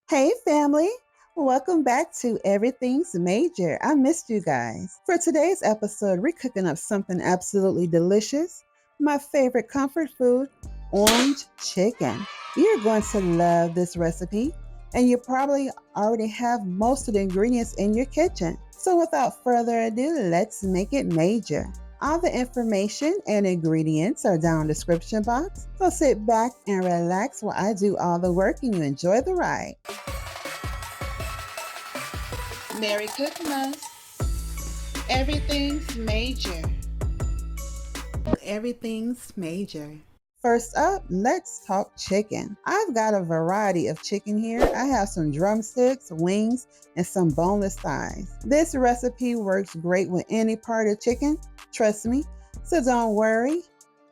Hey family, welcome back to Everything's Major. I missed you guys. For today's episode, we're cooking up something absolutely delicious, my favorite comfort food, orange chicken. You're going to love this recipe, and you probably already have most of the ingredients in your kitchen. So without further ado, let's make it major. All the information and ingredients are down in the description box, so sit back and relax while I do all the work and you enjoy the ride. Merry Cookmas. Everything's major. Everything's major. First up, let's talk chicken. I've got a variety of chicken here. I have some drumsticks, wings, and some boneless thighs. This recipe works great with any part of chicken, trust me. So don't worry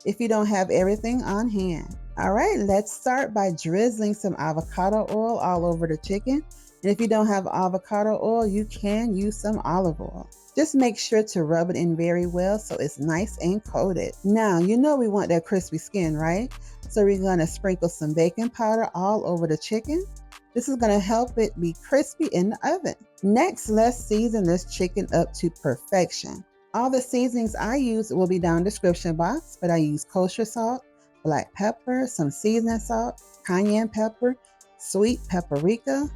if you don't have everything on hand. All right, let's start by drizzling some avocado oil all over the chicken. And if you don't have avocado oil, you can use some olive oil. Just make sure to rub it in very well so it's nice and coated. Now, you know we want that crispy skin, right? So we're gonna sprinkle some baking powder all over the chicken. This is gonna help it be crispy in the oven. Next, let's season this chicken up to perfection. All the seasonings I use will be down in the description box, but I use kosher salt, black pepper, some seasoning salt, cayenne pepper, sweet paprika,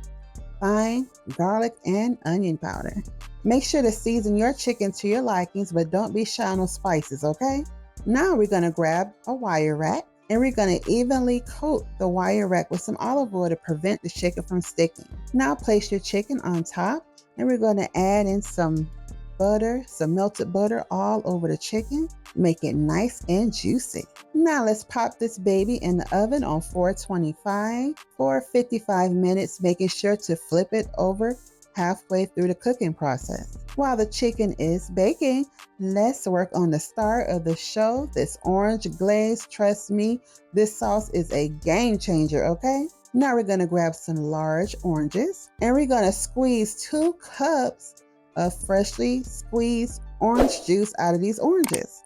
thyme, garlic, and onion powder. Make sure to season your chicken to your likings, but don't be shy on spices, okay? Now we're gonna grab a wire rack and we're gonna evenly coat the wire rack with some olive oil to prevent the chicken from sticking. Now place your chicken on top and we're gonna add in some butter, some melted butter all over the chicken. Make it nice and juicy. Now let's pop this baby in the oven on 425 for 55 minutes, making sure to flip it over halfway through the cooking process. While the chicken is baking, let's work on the star of the show, this orange glaze. Trust me, this sauce is a game changer, okay? Now we're gonna grab some large oranges and we're gonna squeeze 2 cups of freshly squeezed orange juice out of these oranges.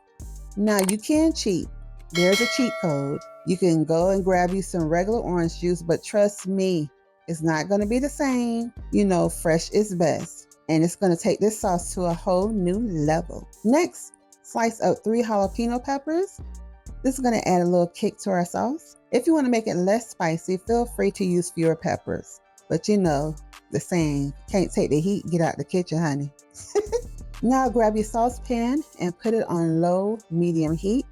Now you can cheat. There's a cheat code. You can go and grab you some regular orange juice, but trust me, it's not going to be the same. You know, fresh is best. And it's going to take this sauce to a whole new level. Next, slice up 3 jalapeno peppers. This is going to add a little kick to our sauce. If you want to make it less spicy, feel free to use fewer peppers. But you know, the saying, can't take the heat, get out the kitchen, honey. Now grab your saucepan and put it on low, medium heat.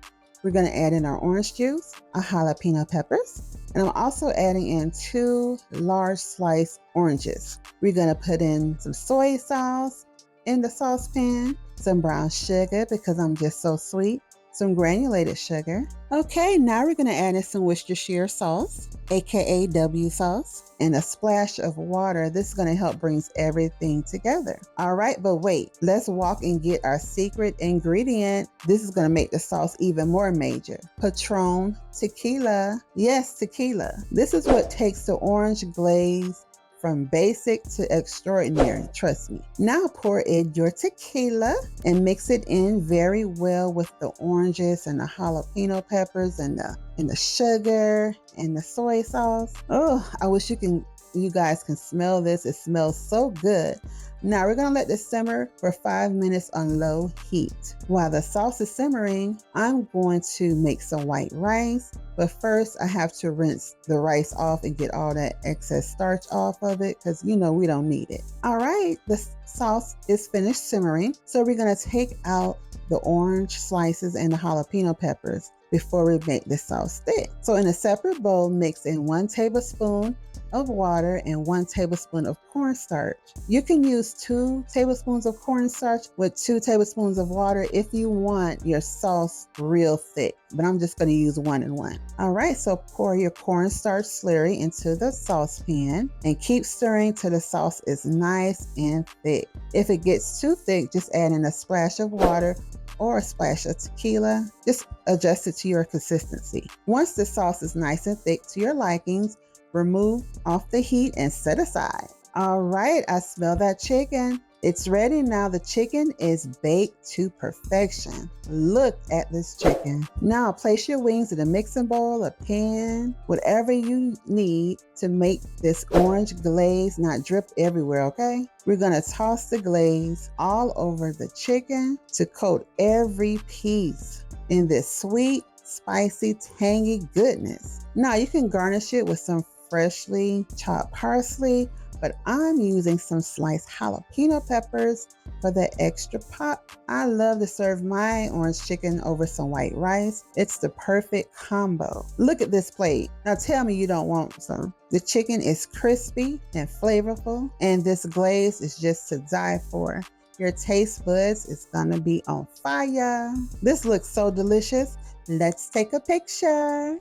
We're gonna add in our orange juice, our jalapeno peppers, and I'm also adding in 2 large sliced oranges. We're gonna put in some soy sauce in the saucepan, some brown sugar because I'm just so sweet, some granulated sugar. Okay, now we're gonna add in some Worcestershire sauce, aka W sauce, and a splash of water. This is gonna help bring everything together. All right, but wait, let's walk and get our secret ingredient. This is gonna make the sauce even more major. Patron tequila. Yes, tequila. This is what takes the orange glaze from basic to extraordinary, trust me. Now pour in your tequila and mix it in very well with the oranges and the jalapeno peppers and the sugar and the soy sauce. Oh, I wish you guys can smell this. It smells so good. Now we're gonna let this simmer for 5 minutes on low heat. While the sauce is simmering, I'm going to make some white rice. But first I have to rinse the rice off and get all that excess starch off of it because you know we don't need it. All right, the sauce is finished simmering. So we're gonna take out the orange slices and the jalapeno peppers before we make the sauce thick. So in a separate bowl, mix in 1 tablespoon of water and 1 tablespoon of cornstarch. You can use 2 tablespoons of cornstarch with 2 tablespoons of water if you want your sauce real thick, but I'm just gonna use 1 and 1. All right, so pour your cornstarch slurry into the saucepan and keep stirring till the sauce is nice and thick. If it gets too thick, just add in a splash of water or a splash of tequila. Just adjust it to your consistency. Once the sauce is nice and thick to your likings, remove off the heat and set aside. All right, I smell that chicken. It's ready now. The chicken is baked to perfection. Look at this chicken. Now place your wings in a mixing bowl, a pan, whatever you need to make this orange glaze not drip everywhere, okay? We're gonna toss the glaze all over the chicken to coat every piece in this sweet, spicy, tangy goodness. Now you can garnish it with some freshly chopped parsley, but I'm using some sliced jalapeno peppers for the extra pop. I love to serve my orange chicken over some white rice. It's the perfect combo. Look at this plate. Now tell me you don't want some. The chicken is crispy and flavorful, and this glaze is just to die for. Your taste buds is gonna be on fire. This looks so delicious. Let's take a picture.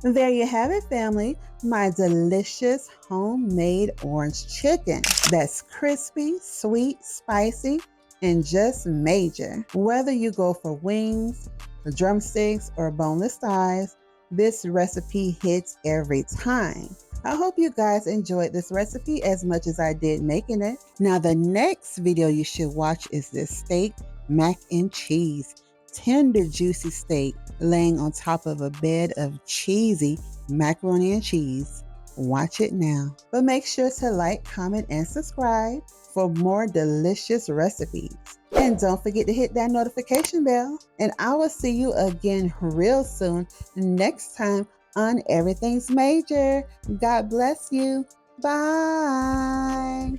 There you have it, family. My delicious homemade orange chicken. That's crispy, sweet, spicy, and just major. Whether you go for wings, drumsticks, or boneless thighs, this recipe hits every time. I hope you guys enjoyed this recipe as much as I did making it. Now the next video you should watch is this steak mac and cheese. Tender, juicy steak laying on top of a bed of cheesy macaroni and cheese. Watch it now. But make sure to like, comment, and subscribe for more delicious recipes. And don't forget to hit that notification bell. And I will see you again real soon next time on Everything's Major. God bless you. Bye.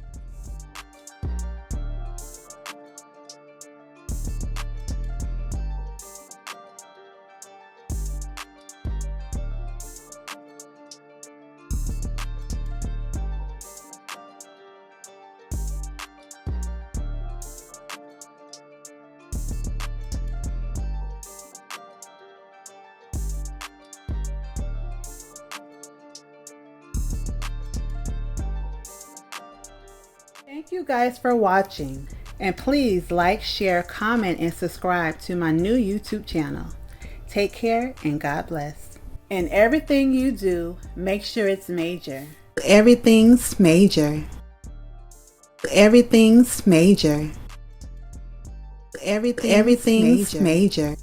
Thank you guys for watching, and please like, share, comment, and subscribe to my new YouTube channel. Take care and God bless. And everything you do, make sure it's major. Everything's major. Everything's major. Everything's major.